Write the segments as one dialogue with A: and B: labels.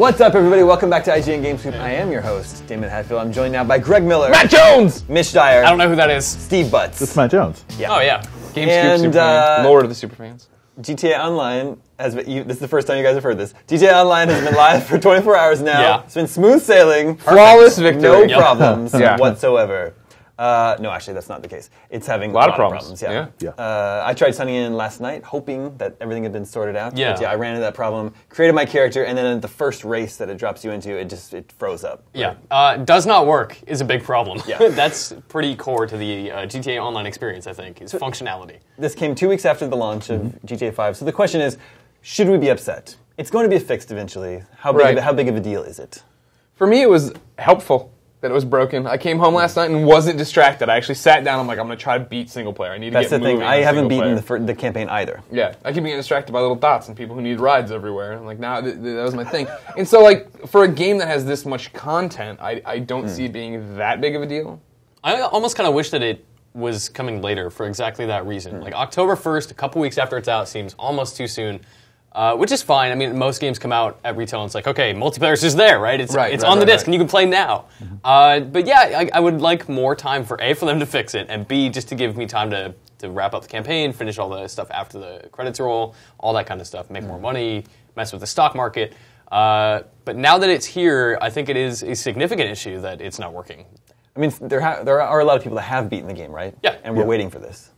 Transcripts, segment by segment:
A: What's up, everybody? Welcome back to IGN Game Scoop. I am your host, Damon Hatfield. I'm joined now by Greg Miller,
B: Matt Jones,
A: Mitch Dyer.
C: I don't know who that is.
A: Steve Butts.
D: That's Matt Jones.
A: Yeah.
C: Oh yeah,
B: Game Scoop superfans, Lord of the Superfans.
A: GTA Online has been. This is the first time you guys have heard this. GTA Online has been live for 24 hours now.
C: Yeah.
A: It's been smooth sailing,
B: flawless victory,
A: no problems
B: Yeah.
A: whatsoever. No, actually, that's not the case. It's having a lot of problems. Yeah. I tried signing in last night, hoping that everything had been sorted out.
C: Yeah.
A: But yeah, I ran into that problem, created my character, and then at the first race that it drops you into, it froze up.
C: Yeah, does not work is a big problem.
A: Yeah.
C: That's pretty core to the GTA Online experience, I think, is functionality.
A: This came 2 weeks after the launch of GTA 5, so the question is, should we be upset? It's going to be fixed eventually. How big of a deal is it?
B: For me, it was helpful that it was broken. I came home last night and wasn't distracted. I actually sat down. I'm like, I'm going to try to beat single player. I need to
A: That's
B: get
A: the thing.
B: moving
A: I
B: on
A: haven't
B: single
A: beaten
B: player.
A: the campaign either.
B: Yeah, I keep getting distracted by little dots and people who need rides everywhere. I'm like, nah, that was my thing. And so, like, for a game that has this much content, I don't see it being that big of a deal.
C: I almost kind of wish that it was coming later for exactly that reason. Like October 1st, a couple weeks after it's out, seems almost too soon. Which is fine. I mean, most games come out at retail and it's like, okay, multiplayer's just there, right? It's on the disc and you can play now. But yeah, I would like more time for A, for them to fix it, and B, just to give me time to wrap up the campaign, finish all the stuff after the credits roll, all that kind of stuff, make more money, mess with the stock market. But now that it's here, I think it is a significant issue that it's not working.
A: I mean, there are a lot of people that have beaten the game, right?
C: Yeah.
A: And we're waiting for this.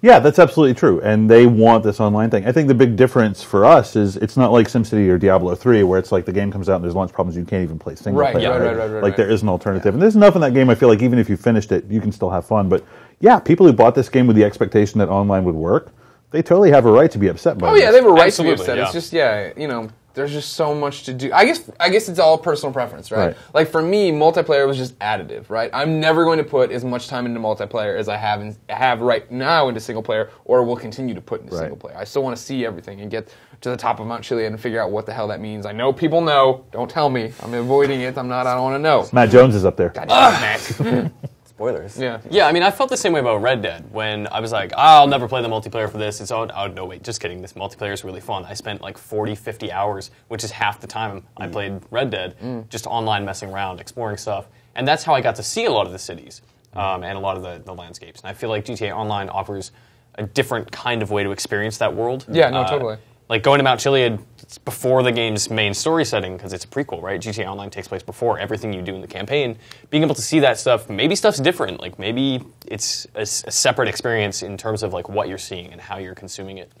D: Yeah, that's absolutely true. And they want this online thing. I think the big difference for us is it's not like SimCity or Diablo 3 where it's like the game comes out and there's launch problems, you can't even play single player.
B: Right.
D: Like there is an alternative. And there's enough in that game, I feel like even if you finished it, you can still have fun. But yeah, people who bought this game with the expectation that online would work, they totally have a right to be upset by it.
B: Oh yeah, they have a right
C: Absolutely,
B: to be upset.
C: yeah.
B: It's just, there's just so much to do. I guess it's all personal preference, right? Like for me, multiplayer was just additive, right? I'm never going to put as much time into multiplayer as I have right now into single player, or will continue to put into single player. I still want to see everything and get to the top of Mount Chiliad and figure out what the hell that means. I know people know. Don't tell me. I'm avoiding it. I don't want to know.
D: Matt Jones is up there.
B: God damn it.
A: Spoilers.
C: Yeah, I mean, I felt the same way about Red Dead when I was like, I'll never play the multiplayer for this. No, wait, just kidding. This multiplayer is really fun. I spent like 40, 50 hours, which is half the time I played Red Dead, just online messing around, exploring stuff. And that's how I got to see a lot of the cities and a lot of the landscapes. And I feel like GTA Online offers a different kind of way to experience that world.
B: Yeah, no, totally.
C: Like going to Mount Chiliad, it's before the game's main story setting because it's a prequel, right? GTA Online takes place before everything you do in the campaign. Being able to see that stuff, maybe stuff's different. Like maybe it's a separate experience in terms of like what you're seeing and how you're consuming it.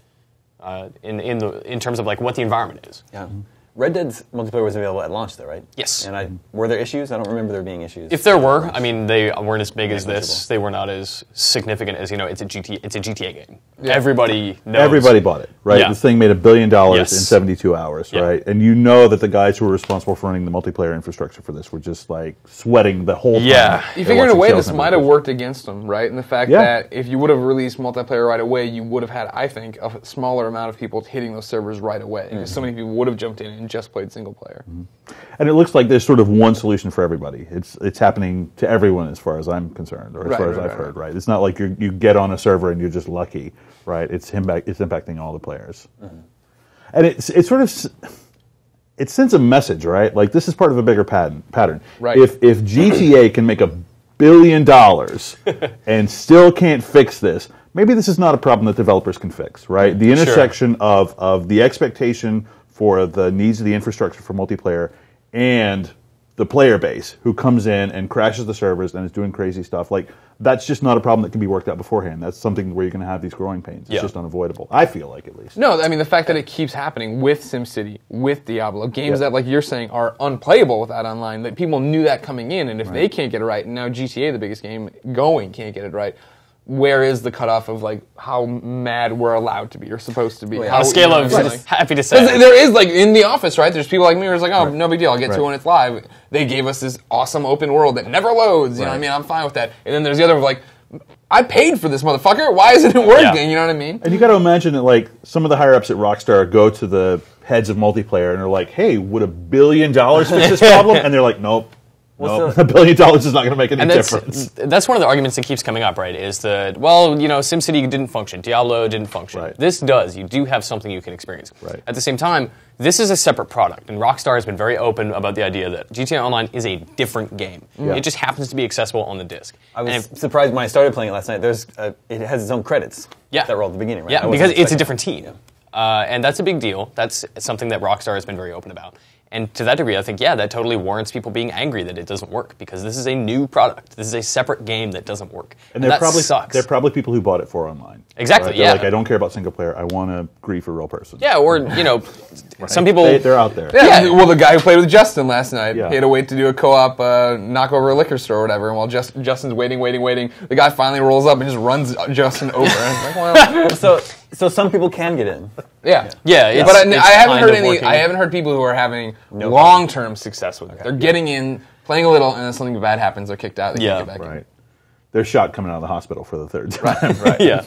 C: In terms of like what the environment is.
A: Yeah. Red Dead's multiplayer was available at launch, though, right?
C: Yes.
A: And were there issues? I don't remember there being issues.
C: If there were, I mean, they weren't as big as this. They were not as significant as, it's a GTA game. Yeah. Everybody knows.
D: Everybody bought it, right?
C: Yeah.
D: This thing made $1 billion in
C: Yes.
D: 72 hours, right? And you know that the guys who were responsible for running the multiplayer infrastructure for this were just like sweating the whole time.
C: Yeah.
B: You figure in a way this might have worked against them, right? And the fact that if you would have released multiplayer right away, you would have had, I think, a smaller amount of people hitting those servers right away. Because so many people would have jumped in and just played single player.
D: And it looks like there's sort of one solution for everybody. It's happening to everyone as far as I'm concerned, or as far as I've heard, right? It's not like you get on a server and you're just lucky, right? It's impacting all the players. And it sends a message, right? Like this is part of a bigger pattern.
B: Right.
D: If GTA can make $1 billion and still can't fix this, maybe this is not a problem that developers can fix, right? The intersection of the expectation for the needs of the infrastructure for multiplayer and the player base who comes in and crashes the servers and is doing crazy stuff. Like, that's just not a problem that can be worked out beforehand. That's something where you're going to have these growing pains. It's just unavoidable. I feel like, at least.
B: No, I mean, the fact that it keeps happening with SimCity, with Diablo, games that, like you're saying, are unplayable without online, that people knew that coming in, and if they can't get it right, and now GTA, the biggest game going, can't get it right, where is the cutoff of like how mad we're allowed to be or supposed to be?
C: On a scale of happy to say.
B: There is like in the office, right? There's people like me who's like, oh, no big deal. I'll get to it when it's live. They gave us this awesome open world that never loads. You know what I mean? I'm fine with that. And then there's the other of like, I paid for this motherfucker. Why isn't it working? You know what I mean?
D: And you got to imagine that like some of the higher ups at Rockstar go to the heads of multiplayer and they're like, hey, would $1 billion fix this problem? And they're like, nope. Well, no, $1 billion is not going to make any difference.
C: That's one of the arguments that keeps coming up, right? Is that, well, SimCity didn't function, Diablo didn't function.
D: Right.
C: This does. You do have something you can experience.
D: Right.
C: At the same time, this is a separate product, and Rockstar has been very open about the idea that GTA Online is a different game. Yeah. It just happens to be accessible on the disc.
A: I was surprised when I started playing it last night. It has its own credits that roll at the beginning, right?
C: Yeah, because it's a different team. And that's a big deal. That's something that Rockstar has been very open about. And to that degree, I think, that totally warrants people being angry that it doesn't work, because this is a new product. This is a separate game that doesn't work. And that sucks.
D: They're probably people who bought it for online.
C: Exactly,
D: right? They're like, I don't care about single player. I want to grief a real person.
C: Yeah, or,
D: right?
C: Some people...
D: They're out there.
B: Yeah, well, the guy who played with Justin last night, he had to wait to do a co-op knock over a liquor store or whatever, and while Justin's waiting, the guy finally rolls up and just runs Justin over. And like, well...
A: So some people can get in.
C: Yeah.
B: But I haven't heard people who are having long-term success with it. They're getting in, playing a little, and then something bad happens. They're kicked out. They can't get back in.
D: They're shot coming out of the hospital for the third time.
A: Right. Yeah.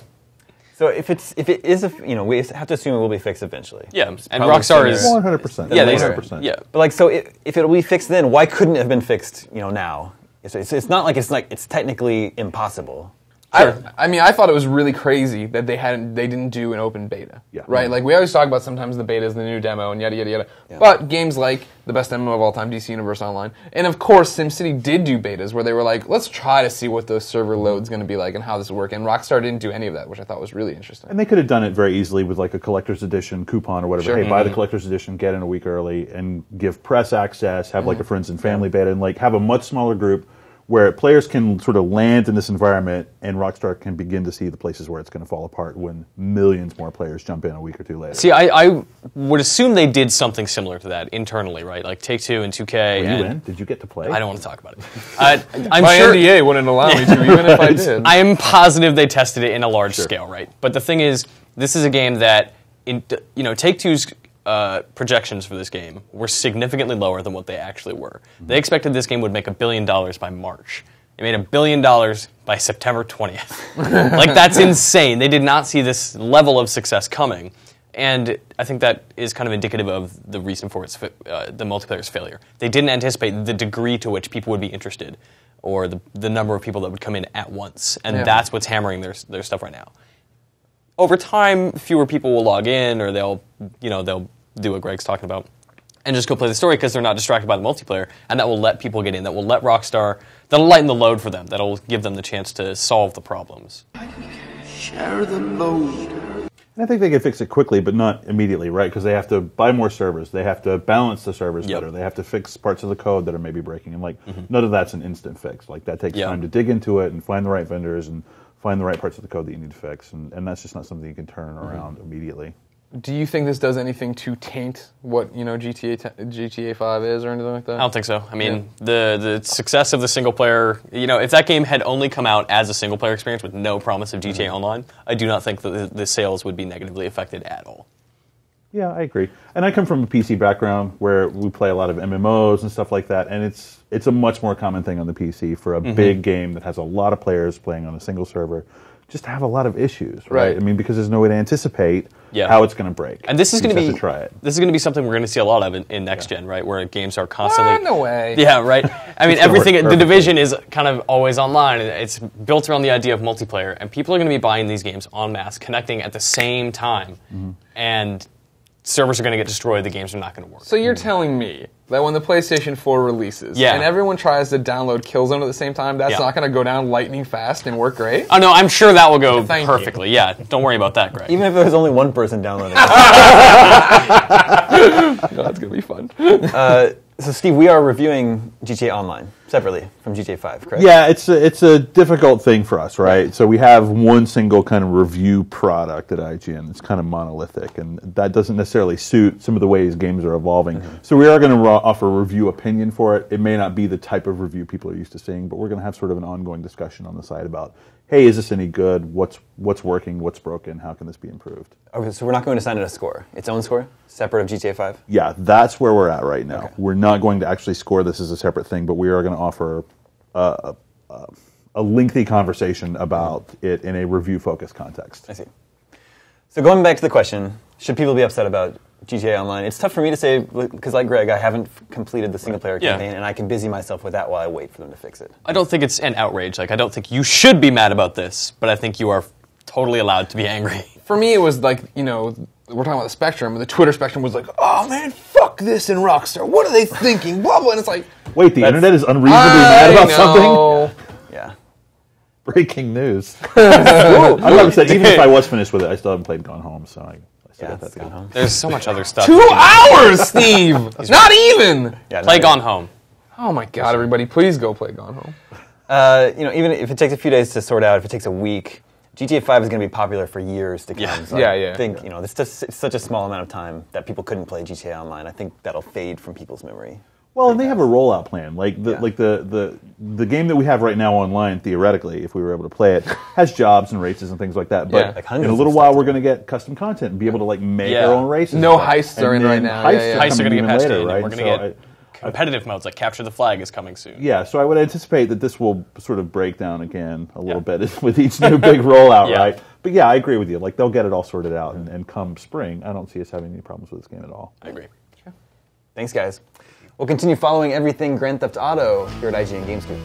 A: So if it is, we have to assume it will be fixed eventually.
C: Yeah, and Rockstar is
D: 100%.
C: Yeah,
D: 100%.
C: Yeah.
A: But so if it will be fixed then, why couldn't it have been fixed? Now. It's not like it's technically impossible.
B: Sure. I thought it was really crazy that they didn't do an open beta.
D: Yeah.
B: Right? Like, we always talk about sometimes the beta is the new demo and yada, yada, yada. Yeah. But games like the best MMO of all time, DC Universe Online, and of course SimCity did do betas where they were like, let's try to see what the server load's going to be like and how this will work. And Rockstar didn't do any of that, which I thought was really interesting.
D: And they could have done it very easily with like a collector's edition coupon or whatever. Sure. Hey, buy the collector's edition, get in a week early, and give press access, have like a friends and family beta, and like have a much smaller group where players can sort of land in this environment and Rockstar can begin to see the places where it's going to fall apart when millions more players jump in a week or two later.
C: See, I would assume they did something similar to that internally, right? Like Take-Two and 2K.
D: Were you in? Did you get to play?
C: I don't want to talk about it. I'm
B: My
C: sure
B: NDA wouldn't allow me to, even if I did.
C: I am positive they tested it in a large scale, right? But the thing is, this is a game that, Take-Two's projections for this game were significantly lower than what they actually were. They expected this game would make $1 billion by March. It made $1 billion by September 20th. Like, that's insane. They did not see this level of success coming. And I think that is kind of indicative of the reason for the multiplayer's failure. They didn't anticipate the degree to which people would be interested, or the number of people that would come in at once. And that's what's hammering their stuff right now. Over time, fewer people will log in, or they'll do what Greg's talking about, and just go play the story because they're not distracted by the multiplayer, and that will let people get in. That will let Rockstar, that'll lighten the load for them. That'll give them the chance to solve the problems.
E: Share the load.
D: And I think they can fix it quickly, but not immediately, right? Because they have to buy more servers. They have to balance the servers better. They have to fix parts of the code that are maybe breaking. And none of that's an instant fix. Like, that takes time to dig into it and find the right vendors and find the right parts of the code that you need to fix. And that's just not something you can turn around immediately.
B: Do you think this does anything to taint what GTA 5 is or anything like that?
C: I don't think so. I mean, the success of the single player, if that game had only come out as a single player experience with no promise of GTA Online, I do not think that the sales would be negatively affected at all.
D: Yeah, I agree. And I come from a PC background where we play a lot of MMOs and stuff like that, and it's a much more common thing on the PC for a big game that has a lot of players playing on a single server, just to have a lot of issues, right? I mean, because there's no way to anticipate how it's going to break.
C: And this is going to be
D: try it.
C: This is going to be something we're going to see a lot of in next gen, right? Where games are constantly
B: no way.
C: Yeah, right. I mean, everything. The Division is kind of always online. It's built around the idea of multiplayer, and people are going to be buying these games en masse, connecting at the same time, and servers are going to get destroyed. The games are not going to work.
B: So you're telling me that when the PlayStation 4 releases and everyone tries to download Killzone at the same time, that's not going to go down lightning fast and work great?
C: Oh, no, I'm sure that will go perfectly. Yeah, don't worry about that, Greg.
A: Even if there's only one person downloading it.
B: No, that's going to be fun.
A: So, Steve, we are reviewing GTA Online separately from GTA 5, correct?
D: Yeah, it's a difficult thing for us, right? So we have one single kind of review product at IGN. It's kind of monolithic, and that doesn't necessarily suit some of the ways games are evolving. So we are going to offer a review opinion for it. It may not be the type of review people are used to seeing, but we're going to have sort of an ongoing discussion on the side about, hey, is this any good? What's working? What's broken? How can this be improved?
A: Okay, so we're not going to assign it a score. Its own score? Separate of GTA 5?
D: Yeah, that's where we're at right now. Okay. We're not going to actually score this as a separate thing, but we are going to offer a lengthy conversation about it in a review-focused context.
A: I see. So going back to the question, should people be upset about GTA Online. It's tough for me to say because, like Greg, I haven't completed the single-player campaign, and I can busy myself with that while I wait for them to fix it.
C: I don't think it's an outrage. Like, I don't think you should be mad about this, but I think you are totally allowed to be angry.
B: For me, it was like, we're talking about the spectrum, and the Twitter spectrum was like, oh man, fuck this in Rockstar. What are they thinking? Blah, blah. And it's like...
D: Wait, the internet is unreasonably mad about something?
A: Yeah.
D: Breaking news. I'm about to say, even if I was finished with it, I still haven't played Gone Home, so I still got that to go.
C: There's so much other stuff.
B: 2 hours, Steve! Not even!
A: Yeah,
C: Play Gone Home.
B: Oh my god, everybody, please go play Gone Home.
A: Even if it takes a few days to sort out, if it takes a week, GTA 5 is going to be popular for years to come.
C: Yeah.
A: So I think, it's such a small amount of time that people couldn't play GTA Online. I think that'll fade from people's memory.
D: Well, and they have a rollout plan. Like the game that we have right now online, theoretically, if we were able to play it, has jobs and races and things like that. But in a little while, we're going to get custom content and be able to make our own races.
B: No heists are in right now.
C: Heists are going to get patched
D: later,
C: in.
D: Right?
C: We're going to get competitive modes like Capture the Flag is coming soon.
D: Yeah, so I would anticipate that this will sort of break down again a little bit with each new big rollout, right? But yeah, I agree with you. Like, they'll get it all sorted out, and come spring, I don't see us having any problems with this game at all.
C: I agree.
A: Thanks, guys. We'll continue following everything Grand Theft Auto here at IGN Games Scoop.